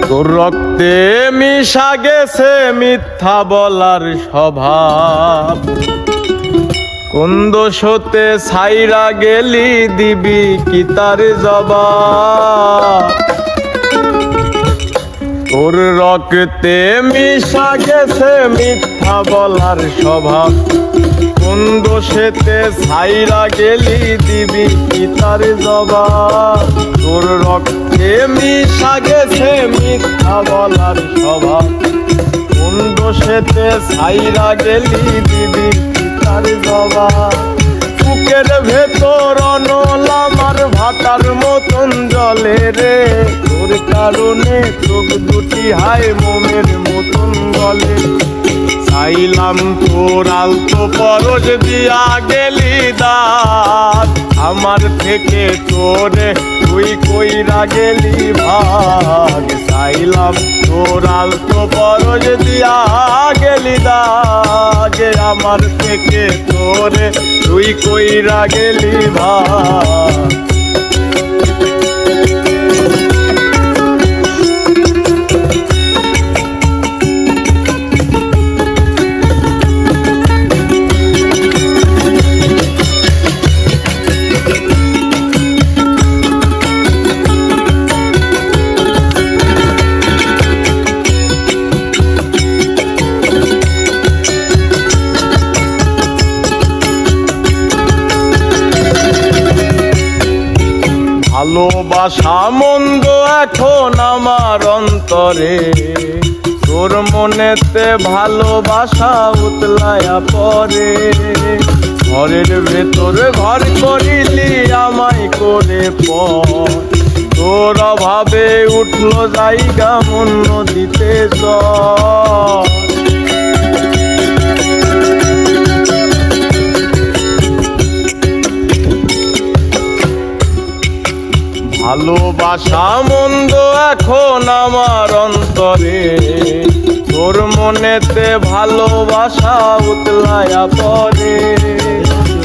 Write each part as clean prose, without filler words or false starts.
তোর রক্তে মিশা গেছে মিথ্যা বলার স্বভাব। কোন দোষতে ছাইরা গেলি দিবি কি তার জবাব। তোর রক্তে মিশা গেছে মিথ্যা বলার স্বভাব। কোন দোষেতে ছাইরা গেলি দিবি কি তার জবাব। তোর রক্তে মিশা গেছে মিথ্যা বলার স্বভাব। কোন দোষেতে ছাইরা গেলি দিবি কি তার জবাব। বুকের ভেতর অনল আমার ভাটার মতন জলে রে। তোর কারণে চোখ দুটি হায় মোমের মতন গলে। চাইলাম তোর আলতো পরশ দিয়া গেলি দাঁত। আমার থেকে তোরে তুই কইরা গেলি ভাগ। চাইলাম তোর আলতো পরশ দিয়া গেলি দাগ। আমার থেকে তোরে তুই কইরা গেলি ভাগ। ভালোবাসা মন্দ এখন আমার অন্তরে। তোর মনেতে ভালোবাসা উতলায়া পরে। ঘরের ভেতর ঘর করিলি আমায় করে পর। তোর অভাবে উঠলো জায়গা মন নদীতে জল। ভালোবাসা মন্দ এখন আমার অন্তরে। তোর মনেতে ভালোবাসা উতলায়া পরে।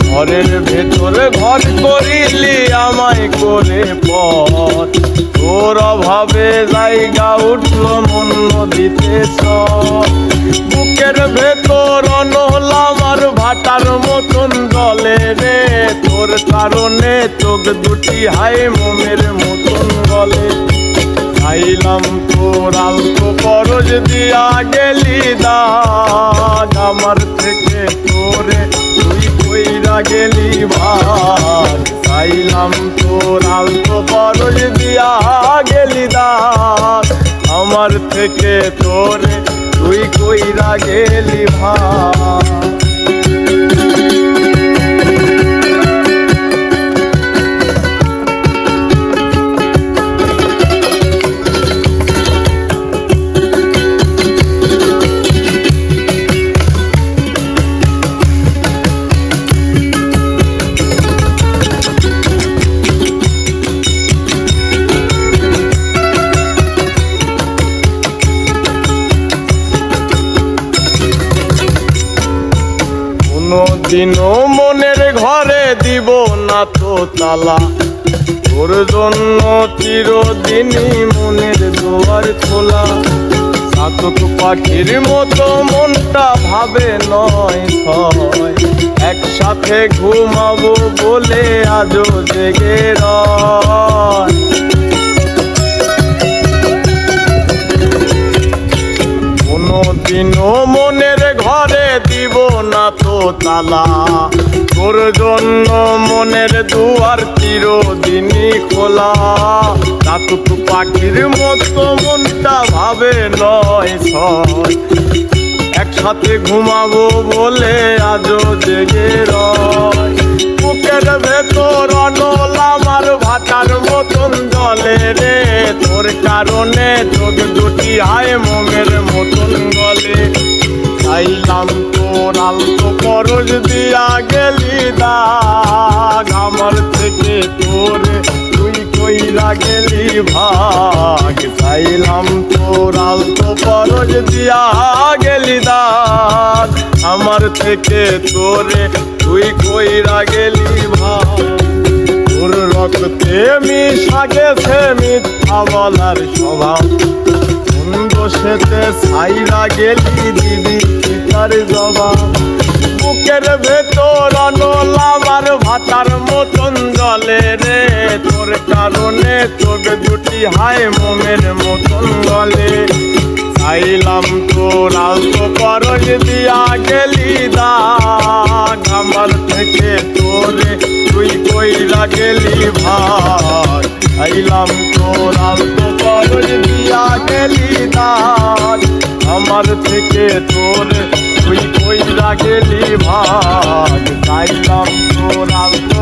ঘরের ভেতরে ঘর করিলি আমায় করে পর। তোর অভাবে জায়গা উঠলো মন নদীতে চল। বুকের ভেতর অনল আমার ভাটার মতন জলে রে। তোর কারণে চোখ দুটি হায় মোমের মতন গলে। চাইলাম তোর আলতো পরশ দিয়া গেলি দাগ। আমার থেকে তোরে তুই কইরা গেলি ভাগ। চাইলাম তোর আলতো পরশ দিয়া গেলি দাগ। আমার থেকে তোরে তুই কইরা গেলি ভাগ। কোনদিনও মনের ঘরে দিব না তো তালা। তোর জন্য চিরদিনই মনের দুয়ার খোলা। চাতক পাখির মতো মনটা ভাবে নয় ছয়। একসাথে ঘুমাবো বলে আজও জেগে রয়। কোনদিনও মনের ঘরে দিব না তো তালা। তোর জন্য মনের দুয়ার চিরদিনই খোলা। চাতক পাখির মতো মনটা ভাবে নয় ছয়। একসাথে ঘুমাবো বলে আজও জেগে রয়। বুকের ভেতর অনল আমার ভাটার মতন জলে রে। তোর কারণে চোখ দুটি হায় মোমের মতন গলে। চাইলাম তোর আলতো পরশ দিয়া গেলি দাগ। আমার থেকে তোরে তুই কইরা গেলি ভাগ। চাইলাম তোর আলতো পরশ দিয়া গেলি দাগ। আমার থেকে তোরে তুই কইরা গেলি ভাগ। তোর রক্তে মিশা গেছে মিথ্যা বলার স্বভাব। পথেতে ছাইরা গেলি দিবি পিতার জবাব। বুকের ভেতর অনলামার ভাতার মতন জলে রে, তোর কারণে চোখ দুটি হায় মোমের মতন গলে। চাইলাম তোর আলতো পরশ দিয়া গেলি দাগ, আমার থেকে তোরে তুই কইরা গেলি ভাই। চাইলাম তোর আলতো পরশ দিয়া গেলি দাগ, আমার থেকে তোরে তুই কইরা গেলি ভাই। চাইলাম তোর আলতো